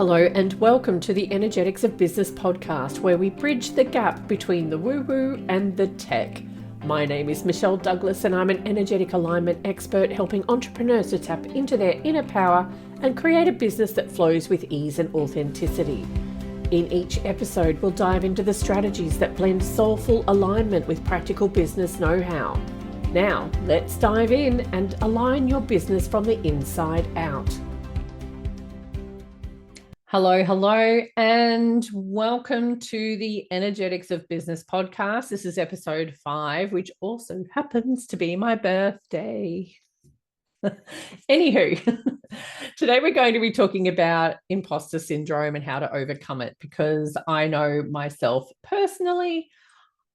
Hello and welcome to the Energetics of Business podcast, where we bridge the gap between the woo-woo and the tech. My name is Michelle Douglas and I'm an energetic alignment expert helping entrepreneurs to tap into their inner power and create a business that flows with ease and authenticity. In each episode, we'll dive into the strategies that blend soulful alignment with practical business know-how. Now, let's dive in and align your business from the inside out. Hello, and welcome to the Energetics of Business podcast. This is episode 5, which also happens to be my birthday. Anywho, today we're going to be talking about imposter syndrome and how to overcome it, because I know myself personally,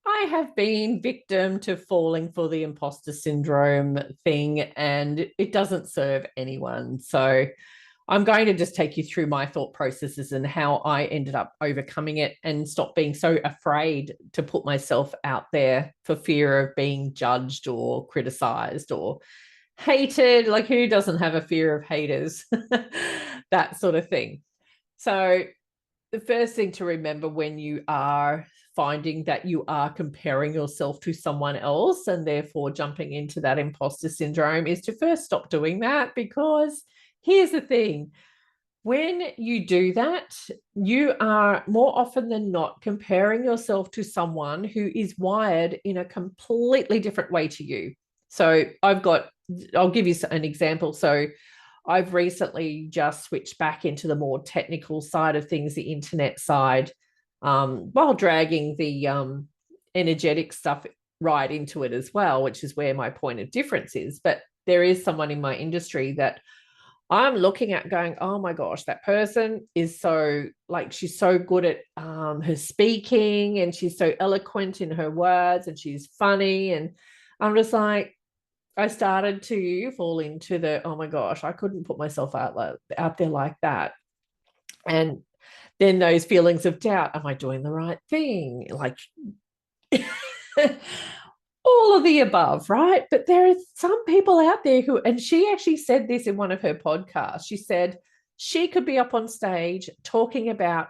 I have been victim to falling for the imposter syndrome thing, and it doesn't serve anyone. So I'm going to just take you through my thought processes and how I ended up overcoming it and stop being so afraid to put myself out there for fear of being judged or criticized or hated. Like, who doesn't have a fear of haters? That sort of thing. So the first thing to remember when you are finding that you are comparing yourself to someone else and therefore jumping into that imposter syndrome is to first stop doing that, because here's the thing. When you do that, you are more often than not comparing yourself to someone who is wired in a completely different way to you. So I'll give you an example. So I've recently just switched back into the more technical side of things, the internet side, while dragging the energetic stuff right into it as well, which is where my point of difference is. But there is someone in my industry that I'm looking at going, oh my gosh, that person is so, like, she's so good at her speaking, and she's so eloquent in her words, and she's funny. And I'm just like, I started to fall into the, oh my gosh, I couldn't put myself out there like that. And then those feelings of doubt, am I doing the right thing? Like, all of the above, right? But there are some people out there who, and she actually said this in one of her podcasts. She said she could be up on stage talking about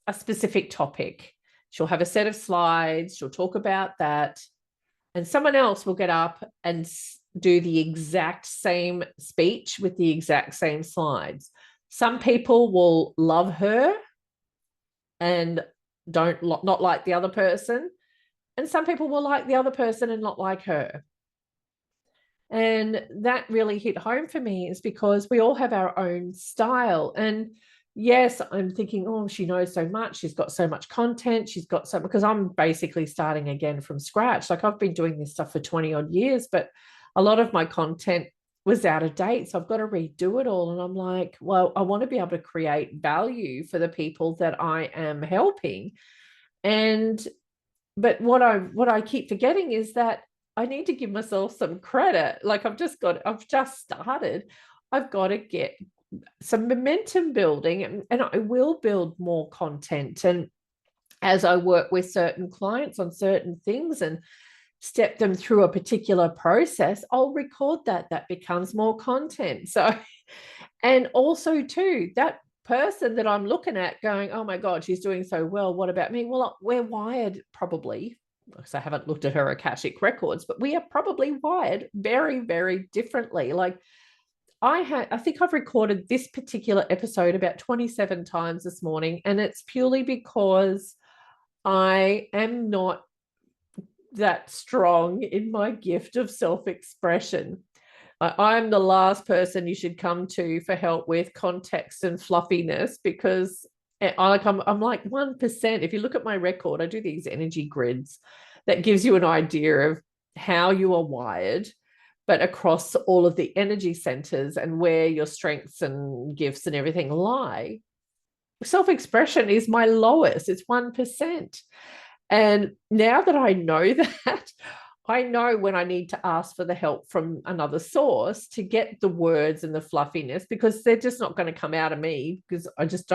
a specific topic. She'll have a set of slides, she'll talk about that, and someone else will get up and do the exact same speech with the exact same slides. Some people will love her and not like the other person. And some people will like the other person and not like her. And that really hit home for me, is because we all have our own style. And yes, I'm thinking, oh, she knows so much. She's got so much content. She's got so, because I'm basically starting again from scratch. Like, I've been doing this stuff for 20 odd years, but a lot of my content was out of date. So I've got to redo it all. And I'm like, well, I want to be able to create value for the people that I am helping. But what I keep forgetting is that I need to give myself some credit. Like, I've just started. I've got to get some momentum building, and I will build more content. And as I work with certain clients on certain things and step them through a particular process, I'll record that becomes more content. So, and also too, that person that I'm looking at going, oh my God, she's doing so well, what about me? Well, we're wired probably, because I haven't looked at her Akashic records, but we are probably wired very, very differently. Like, I think I've recorded this particular episode about 27 times this morning, and it's purely because I am not that strong in my gift of self-expression. I'm the last person you should come to for help with context and fluffiness, because I'm like 1%. If you look at my record, I do these energy grids that gives you an idea of how you are wired, but across all of the energy centers and where your strengths and gifts and everything lie. Self-expression is my lowest. It's 1%. And now that I know that, I know when I need to ask for the help from another source to get the words and the fluffiness, because they're just not going to come out of me, because I'm just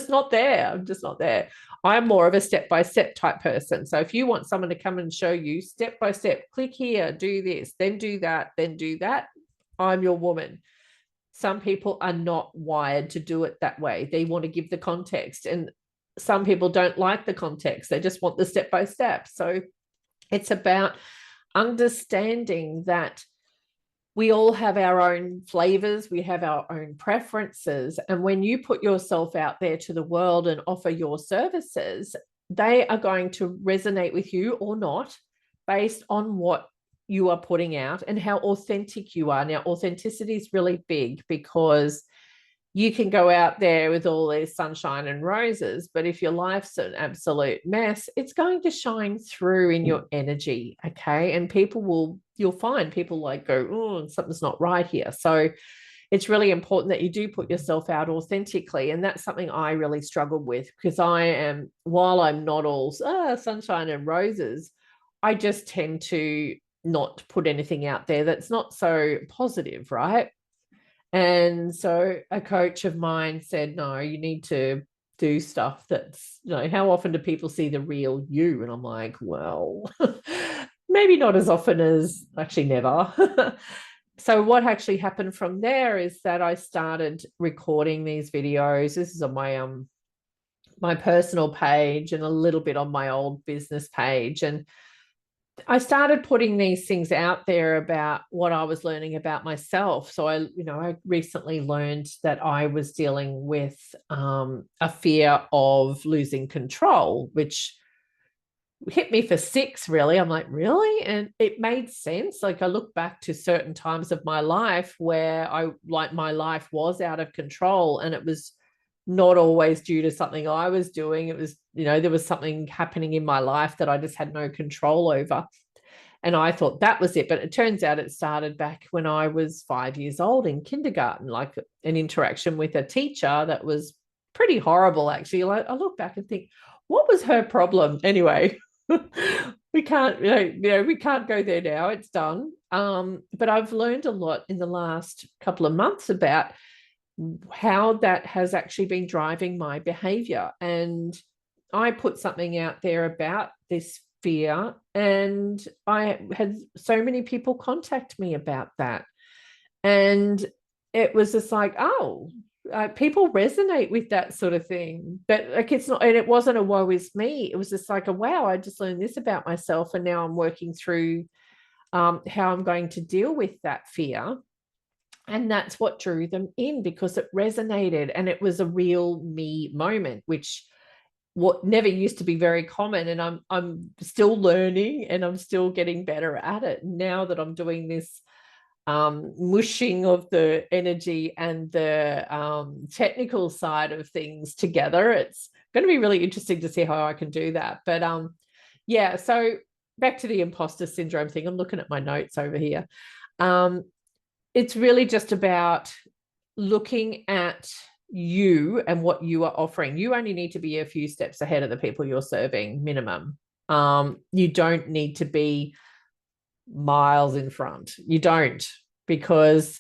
not there. I'm more of a step-by-step type person. So if you want someone to come and show you step-by-step, click here, do this, then do that, I'm your woman. Some people are not wired to do it that way. They want to give the context, and some people don't like the context. They just want the step by step. So it's about understanding that we all have our own flavors, we have our own preferences. And when you put yourself out there to the world and offer your services, they are going to resonate with you or not based on what you are putting out and how authentic you are. Now, authenticity is really big because you can go out there with all this sunshine and roses, but if your life's an absolute mess, it's going to shine through in your energy. Okay. And you'll find people like go, oh, something's not right here. So it's really important that you do put yourself out authentically. And that's something I really struggle with, because while I'm not all sunshine and roses, I just tend to not put anything out there that's not so positive, right? And so a coach of mine said, no, you need to do stuff that's, how often do people see the real you? And I'm like, well, maybe not as often as, actually never. So what actually happened from there is that I started recording these videos. This is on my personal page and a little bit on my old business page. And I started putting these things out there about what I was learning about myself. So I recently learned that I was dealing with a fear of losing control, which hit me for six, really. I'm like, really? And it made sense. Like, I look back to certain times of my life where my life was out of control, and it was not always due to something I was doing. It was, there was something happening in my life that I just had no control over. And I thought that was it. But it turns out it started back when I was 5 years old in kindergarten, like an interaction with a teacher that was pretty horrible, actually. I look back and think, what was her problem? Anyway, we can't, we can't go there now. It's done. But I've learned a lot in the last couple of months about how that has actually been driving my behavior. And I put something out there about this fear, and I had so many people contact me about that. And it was just like, people resonate with that sort of thing. But like, it's not, and it wasn't a woe is me. It was just like, wow, I just learned this about myself, and now I'm working through how I'm going to deal with that fear. And that's what drew them in, because it resonated, and it was a real me moment, which what never used to be very common. And I'm still learning, and I'm still getting better at it now that I'm doing this mushing of the energy and the technical side of things together. It's going to be really interesting to see how I can do that. But yeah, so back to the imposter syndrome thing. I'm looking at my notes over here. It's really just about looking at you and what you are offering. You only need to be a few steps ahead of the people you're serving, minimum. You don't need to be miles in front. You don't, because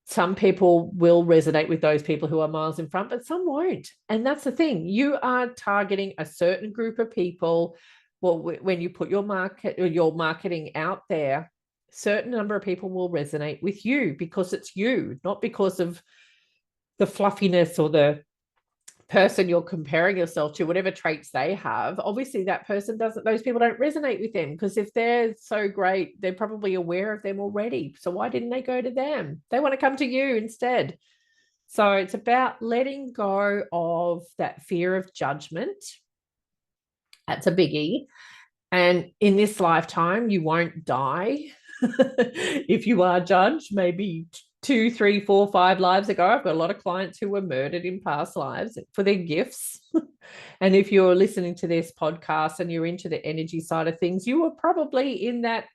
some people will resonate with those people who are miles in front, but some won't. And that's the thing. You are targeting a certain group of people. Well, when you put your marketing out there, certain number of people will resonate with you because it's you, not because of the fluffiness or the person you're comparing yourself to, whatever traits they have. Obviously those people don't resonate with them, because if they're so great, they're probably aware of them already. So why didn't they go to them? They want to come to you instead. So it's about letting go of that fear of judgment. That's a biggie. And in this lifetime, you won't die if you are judged. Maybe 2, 3, 4, 5 lives ago, I've got a lot of clients who were murdered in past lives for their gifts. And if you're listening to this podcast and you're into the energy side of things, you were probably in that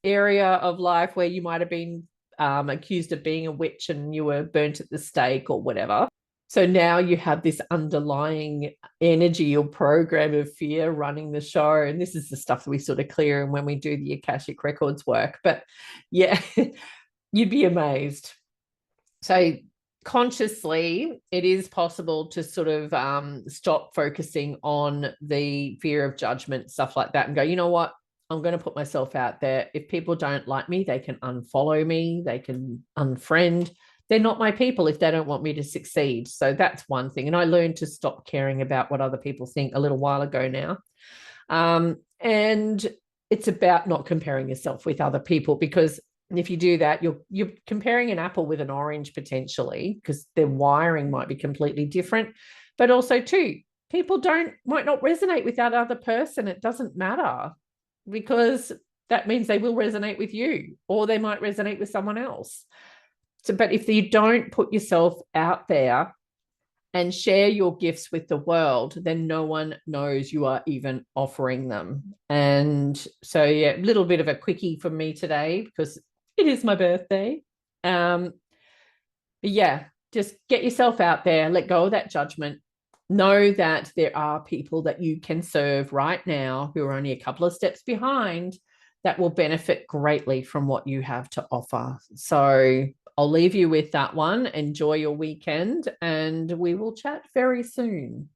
area of life where you might have been accused of being a witch and you were burnt at the stake or whatever. So now you have this underlying energy or program of fear running the show. And this is the stuff that we sort of clear in when we do the Akashic Records work. But yeah, you'd be amazed. So consciously, it is possible to sort of stop focusing on the fear of judgment, stuff like that, and go, you know what? I'm going to put myself out there. If people don't like me, they can unfollow me, they can unfriend. they're not my people if they don't want me to succeed. So that's one thing. And I learned to stop caring about what other people think a little while ago now. And it's about not comparing yourself with other people, because if you do that, you're comparing an apple with an orange potentially, because their wiring might be completely different. But also too, people might not resonate with that other person. It doesn't matter, because that means they will resonate with you, or they might resonate with someone else. So, but if you don't put yourself out there and share your gifts with the world, then no one knows you are even offering them. And so, yeah, a little bit of a quickie for me today, because it is my birthday. But yeah, just get yourself out there, let go of that judgment. Know that there are people that you can serve right now who are only a couple of steps behind, that will benefit greatly from what you have to offer. So I'll leave you with that one. Enjoy your weekend, and we will chat very soon.